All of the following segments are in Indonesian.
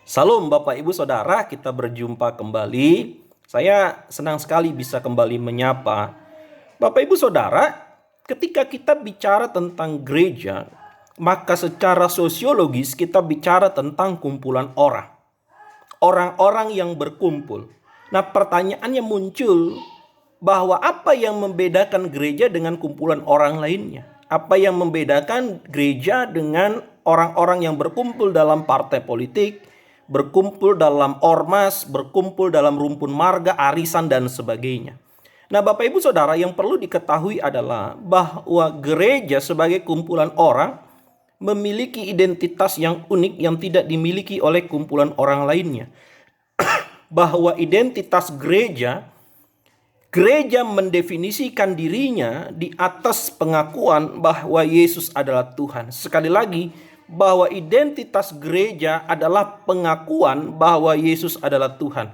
Salam Bapak Ibu Saudara, kita berjumpa kembali. Saya senang sekali bisa kembali menyapa Bapak Ibu Saudara. Ketika kita bicara tentang gereja, maka secara sosiologis kita bicara tentang kumpulan orang. Orang-orang yang berkumpul. Nah, pertanyaannya muncul bahwa apa yang membedakan gereja dengan kumpulan orang lainnya? Apa yang membedakan gereja dengan orang-orang yang berkumpul dalam partai politik, berkumpul dalam ormas, berkumpul dalam rumpun marga, arisan, dan sebagainya? Nah, Bapak Ibu Saudara, yang perlu diketahui adalah bahwa gereja sebagai kumpulan orang memiliki identitas yang unik yang tidak dimiliki oleh kumpulan orang lainnya. Bahwa identitas gereja mendefinisikan dirinya di atas pengakuan bahwa Yesus adalah Tuhan. Sekali lagi, bahwa identitas gereja adalah pengakuan bahwa Yesus adalah Tuhan.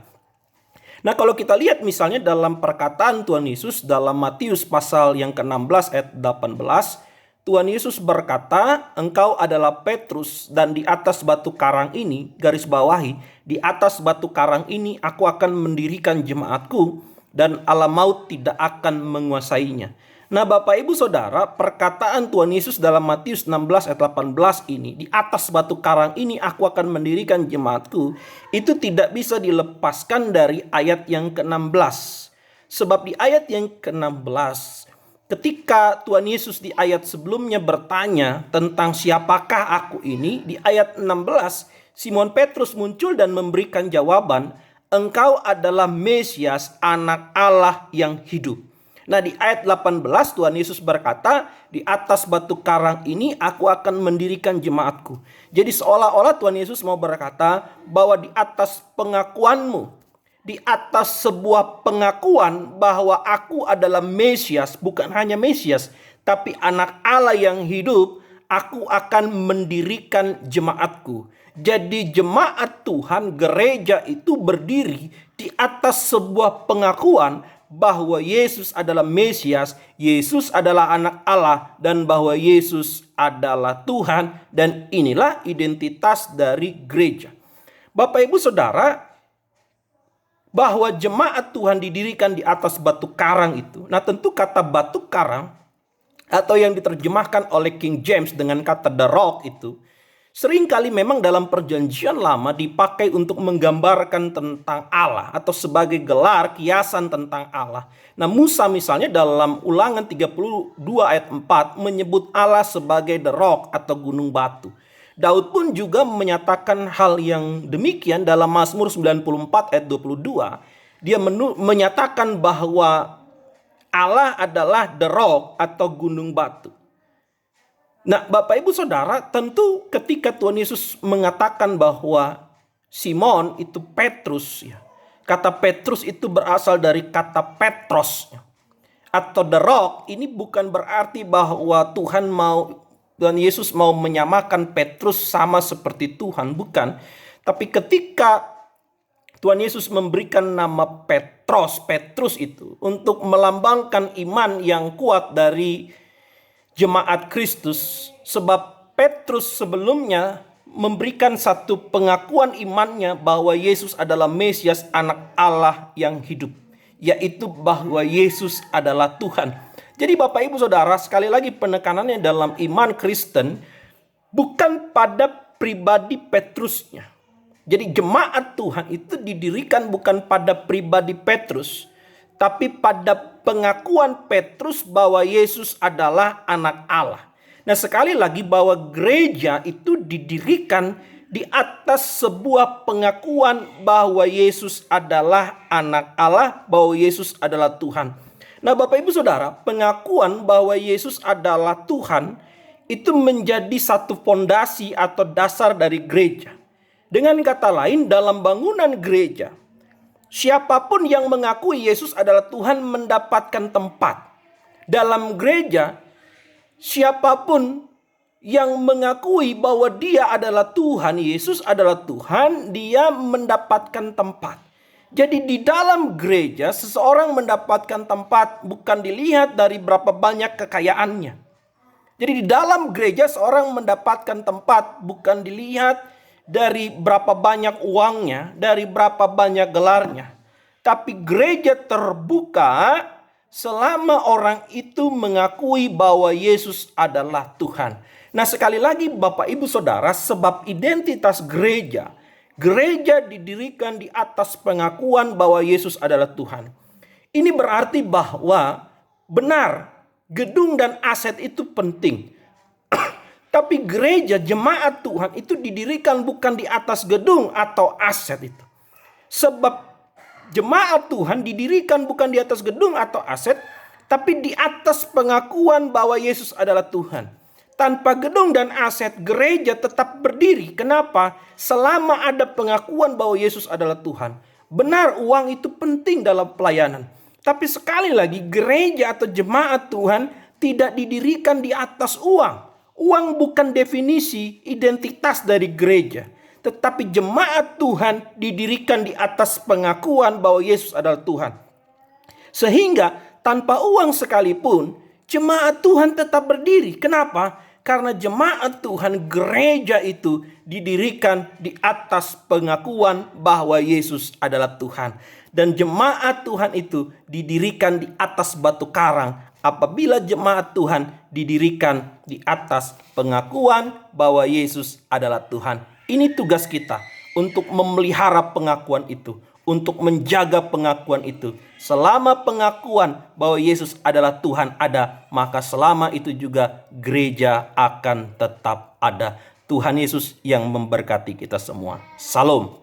Nah, kalau kita lihat misalnya dalam perkataan Tuhan Yesus dalam Matius pasal yang ke-16 ayat 18, Tuhan Yesus berkata, "Engkau adalah Petrus, dan di atas batu karang ini," garis bawahi, "di atas batu karang ini aku akan mendirikan jemaatku, dan alam maut tidak akan menguasainya." Nah, Bapak Ibu Saudara, perkataan Tuhan Yesus dalam Matius 16 ayat 18 ini, "Di atas batu karang ini aku akan mendirikan jemaatku," itu tidak bisa dilepaskan dari ayat yang ke-16. Sebab di ayat yang ke-16, ketika Tuhan Yesus di ayat sebelumnya bertanya tentang siapakah aku ini, di ayat 16 Simon Petrus muncul dan memberikan jawaban, "Engkau adalah Mesias, anak Allah yang hidup." Nah, di ayat 18 Tuhan Yesus berkata, "Di atas batu karang ini aku akan mendirikan jemaatku." Jadi seolah-olah Tuhan Yesus mau berkata bahwa di atas pengakuanmu, di atas sebuah pengakuan bahwa aku adalah Mesias, bukan hanya Mesias, tapi anak Allah yang hidup, aku akan mendirikan jemaatku. Jadi jemaat Tuhan, gereja itu berdiri di atas sebuah pengakuan bahwa Yesus adalah Mesias, Yesus adalah anak Allah, dan bahwa Yesus adalah Tuhan. Dan inilah identitas dari gereja. Bapak Ibu Saudara, bahwa jemaat Tuhan didirikan di atas batu karang itu. Nah, tentu kata batu karang atau yang diterjemahkan oleh King James dengan kata the rock itu seringkali memang dalam perjanjian lama dipakai untuk menggambarkan tentang Allah atau sebagai gelar kiasan tentang Allah. Nah, Musa misalnya dalam Ulangan 32 ayat 4 menyebut Allah sebagai the rock atau gunung batu. Daud pun juga menyatakan hal yang demikian dalam Mazmur 94 ayat 22. Dia menyatakan bahwa Allah adalah the rock atau gunung batu. Nah, Bapak Ibu Saudara, tentu ketika Tuhan Yesus mengatakan bahwa Simon itu Petrus, ya, kata Petrus itu berasal dari kata Petros, ya, atau the rock. Ini bukan berarti bahwa Tuhan Yesus mau menyamakan Petrus sama seperti Tuhan, bukan. Tapi ketika Tuhan Yesus memberikan nama Petrus itu untuk melambangkan iman yang kuat dari jemaat Kristus, sebab Petrus sebelumnya memberikan satu pengakuan imannya bahwa Yesus adalah Mesias, anak Allah yang hidup, yaitu bahwa Yesus adalah Tuhan. Jadi Bapak Ibu Saudara, sekali lagi penekanannya dalam iman Kristen bukan pada pribadi Petrusnya. Jadi jemaat Tuhan itu didirikan bukan pada pribadi Petrus, tapi pada pengakuan Petrus bahwa Yesus adalah anak Allah. Nah, sekali lagi bahwa gereja itu didirikan di atas sebuah pengakuan bahwa Yesus adalah anak Allah, bahwa Yesus adalah Tuhan. Nah, Bapak Ibu Saudara, pengakuan bahwa Yesus adalah Tuhan itu menjadi satu fondasi atau dasar dari gereja. Dengan kata lain, dalam bangunan gereja, siapapun yang mengakui Yesus adalah Tuhan mendapatkan tempat. Dalam gereja, siapapun yang mengakui bahwa dia adalah Tuhan, Yesus adalah Tuhan, dia mendapatkan tempat. Jadi di dalam gereja, seseorang mendapatkan tempat bukan dilihat dari berapa banyak kekayaannya. Jadi di dalam gereja seorang mendapatkan tempat bukan dilihat dari berapa banyak uangnya, dari berapa banyak gelarnya. Tapi gereja terbuka selama orang itu mengakui bahwa Yesus adalah Tuhan. Nah, sekali lagi Bapak Ibu Saudara, sebab identitas gereja, gereja didirikan di atas pengakuan bahwa Yesus adalah Tuhan. Ini berarti bahwa benar, gedung dan aset itu penting. Tapi gereja, jemaat Tuhan itu didirikan bukan di atas gedung atau aset itu. Sebab jemaat Tuhan didirikan bukan di atas gedung atau aset, tapi di atas pengakuan bahwa Yesus adalah Tuhan. Tanpa gedung dan aset, gereja tetap berdiri. Kenapa? Selama ada pengakuan bahwa Yesus adalah Tuhan. Benar, uang itu penting dalam pelayanan. Tapi sekali lagi, gereja atau jemaat Tuhan tidak didirikan di atas uang. Uang bukan definisi identitas dari gereja. Tetapi jemaat Tuhan didirikan di atas pengakuan bahwa Yesus adalah Tuhan. Sehingga tanpa uang sekalipun, jemaat Tuhan tetap berdiri. Kenapa? Karena jemaat Tuhan, gereja itu didirikan di atas pengakuan bahwa Yesus adalah Tuhan. Dan jemaat Tuhan itu didirikan di atas batu karang. Apabila jemaat Tuhan didirikan di atas pengakuan bahwa Yesus adalah Tuhan. Ini tugas kita untuk memelihara pengakuan itu, untuk menjaga pengakuan itu. Selama pengakuan bahwa Yesus adalah Tuhan ada, maka selama itu juga gereja akan tetap ada. Tuhan Yesus yang memberkati kita semua. Salam.